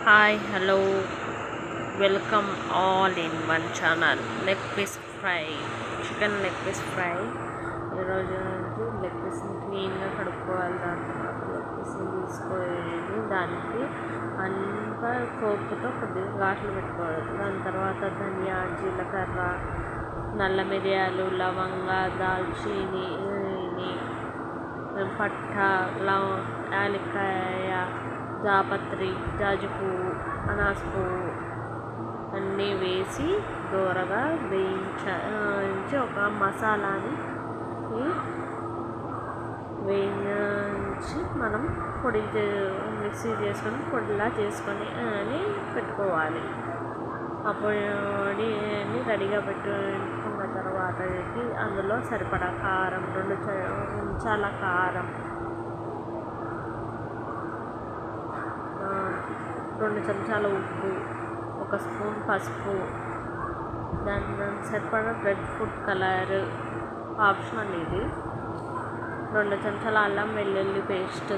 Hi hello welcome all in one channel. Leg piece fry, chicken leg piece fry. ఈరోజు leg పీస్ని క్లీన్గా కడుక్కోవాలి. దాని తర్వాత లెగ్ పీస్ని తీసుకొని దానికి అంతా సోపుతో కొద్దిగా ఘాట్లు పెట్టుకోవాలి. దాని తర్వాత ధనియా, జీలకర్ర, నల్ల మిరియాలు, లవంగ, దాల్చీని, పట్ట, యాలక్కాయ, జాపత్రి, జాజి పువ్వు, అనాస పువ్వు అన్నీ వేసి దూరగా వేయించి ఒక మసాలాని వేయించి మనం పొడి మిక్సీ చేసుకొని పొడిలా చేసుకొని అని పెట్టుకోవాలి. ఆ పొడిని రెడీగా పెట్టుకున్న తర్వాత అందులో సరిపడా కారం, 2 చెంచాల కారం, 2 చెంచాల ఉప్పు, 1 స్పూన్ పసుపు, దాని సరిపడా రెడ్ ఫుడ్ కలర్ ఆప్షనల్ ఇది, 2 చెంచాల అల్లం వెల్లుల్లి పేస్ట్,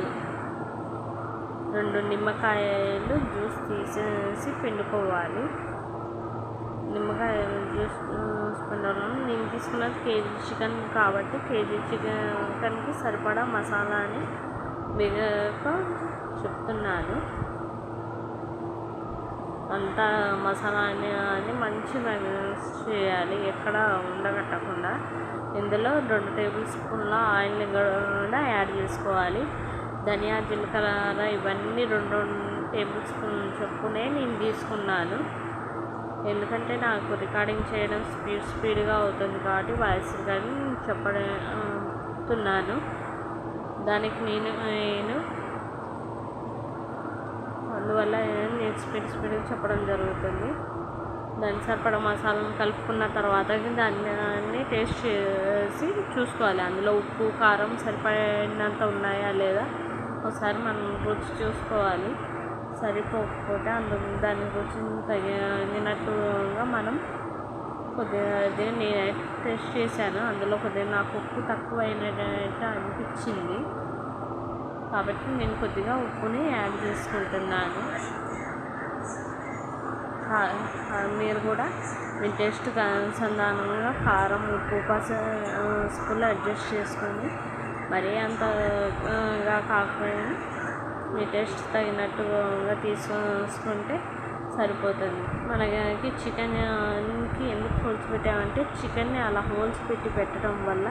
2 నిమ్మకాయలు జ్యూస్ తీసేసి పిండుకోవాలి. నిమ్మకాయలు జ్యూస్ పిండాలని నేను తీసుకున్నది కేజీ చికెన్ కాబట్టి కేజీ చికెన్కి సరిపడా మసాలాని వేగక చెప్తున్నాను. అంతా మసాలాని మంచిగా మిక్స్ చేయాలి, ఎక్కడ ఉండగట్టకుండా. ఇందులో 2 టేబుల్ స్పూన్ల ఆయిల్ని కూడా యాడ్ చేసుకోవాలి. ధనియా, జీలకర్ర ఇవన్నీ 2 టేబుల్ స్పూన్ చొప్పునే నేను తీసుకున్నాను. ఎందుకంటే నాకు రికార్డింగ్ చేయడం స్పీడ్గా అవుతుంది కాబట్టి వాయిస్ కానీ చెప్తున్నాను. దానికి నేను అందువల్ల నేను స్పీడ్గా చెప్పడం జరుగుతుంది. దానికి సరిపడా మసాలాను కలుపుకున్న తర్వాత దాన్ని టేస్ట్ చేసి చూసుకోవాలి. అందులో ఉప్పు, కారం సరిపడినంత ఉన్నాయా లేదా ఒకసారి మనం రుచి చూసుకోవాలి. సరిపోకపోతే దాని రుచిని తగినట్టుగా మనం కొద్దిగా నేను టేస్ట్ చేశాను. అందులో కొద్దిగా నాకు ఉప్పు తక్కువైనట్టు అనిపించింది కాబట్టి నేను కొద్దిగా ఉప్పుని యాడ్ చేసుకుంటున్నాను. మీరు కూడా మీ టేస్ట్కి అనుసంధానంగా కారం, ఉప్పు, పసుపులు అడ్జస్ట్ చేసుకొని మరీ అంతగా కాకపోయినా మీ టేస్ట్ తగినట్టుగా తీసుకుంటే సరిపోతుంది. మనకి చికెన్కి ఎందుకు హోల్స్ పెట్టామంటే చికెన్ని అలా హోల్స్ పెట్టడం వల్ల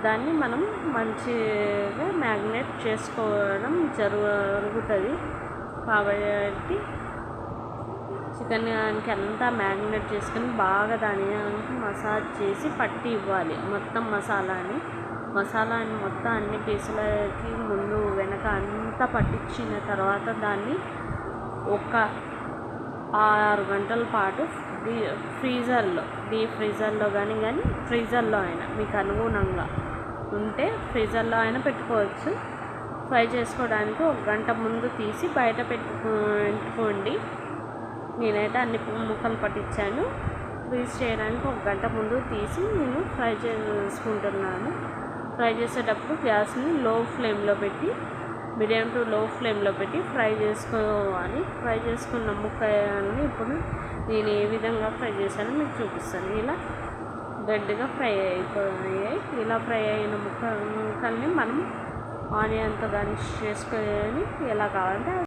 దాన్ని మనం మంచిగా మ్యాగ్నేట్ చేసుకోవడం జరుగుతుంది. కాబట్టి చికెన్కి అంతా మ్యాగ్నేట్ చేసుకొని బాగా దానికి మసాజ్ చేసి పట్టి ఇవ్వాలి. మొత్తం మసాలాని మొత్తం అన్ని పీసులకి ముందు వెనక అంతా పట్టించిన తర్వాత దాన్ని ఒక 6 గంటల పాటు డీప్ ఫ్రీజర్లో కానీ ఫ్రీజర్లో అయినా మీకు అనుగుణంగా ఉంటే ఫ్రీజర్లో అయినా పెట్టుకోవచ్చు. ఫ్రై చేసుకోవడానికి 1 గంట ముందు తీసి బయట పెట్టుకోండి. నేనైతే అన్ని ముక్కలు పట్టించాను. ఫ్రీజ్ చేయడానికి 1 గంట ముందు తీసి నేను ఫ్రై చేసుకుంటున్నాను. ఫ్రై చేసేటప్పుడు గ్యాస్ని మీడియం టు లో ఫ్లేమ్లో పెట్టి ఫ్రై చేసుకోవాలి. ఫ్రై చేసుకున్న ముక్కల్ని ఇప్పుడు నేను ఏ విధంగా ఫ్రై చేశానో మీకు చూపిస్తాను. ఇలా రెడ్గా ఫ్రై అయిపోయాయి. ఇలా ఫ్రై అయిన ముక్కల్ని మనం ఆనియన్తో గార్నిష్ చేసుకొని ఎలా కావాలంటే